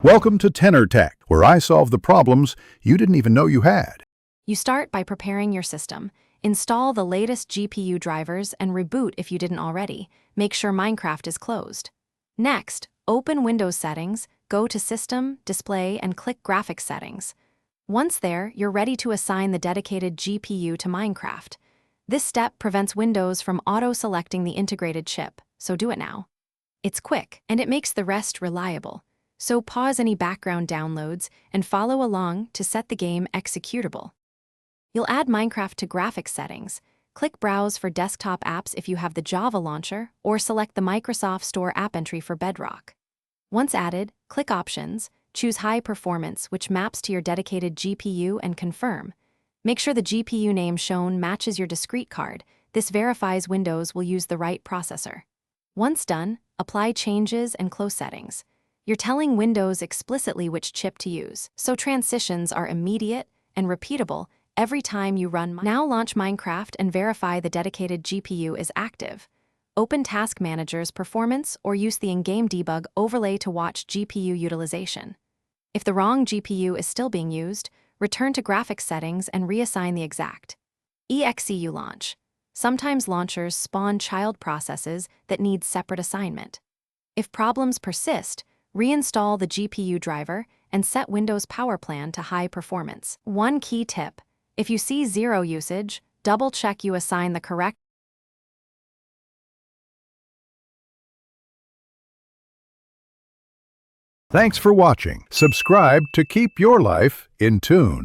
Welcome to Tenor Tech, where I solve the problems you didn't even know you had. You start by preparing your system. Install the latest GPU drivers and reboot if you didn't already. Make sure Minecraft is closed. Next, open Windows Settings, go to System, Display, and click Graphics Settings. Once there, you're ready to assign the dedicated GPU to Minecraft. This step prevents Windows from auto-selecting the integrated chip, so do it now. It's quick, and it makes the rest reliable. So pause any background downloads and follow along to set the game executable. You'll add Minecraft to graphics settings. Click Browse for desktop apps if you have the Java launcher, or select the Microsoft Store app entry for Bedrock. Once added, click Options, choose High Performance, which maps to your dedicated GPU, and confirm. Make sure the GPU name shown matches your discrete card. This verifies Windows will use the right processor. Once done, apply changes and close settings. You're telling Windows explicitly which chip to use, so transitions are immediate and repeatable every time you run. Now launch Minecraft and verify the dedicated GPU is active. Open Task Manager's performance or use the in-game debug overlay to watch GPU utilization. If the wrong GPU is still being used, return to graphics settings and reassign the exact EXEU launch. Sometimes launchers spawn child processes that need separate assignment. If problems persist, reinstall the GPU driver and set Windows Power Plan to high performance. One key tip: if you see zero usage, double-check you assign the correct. Thanks for watching. Subscribe to keep your life in tune.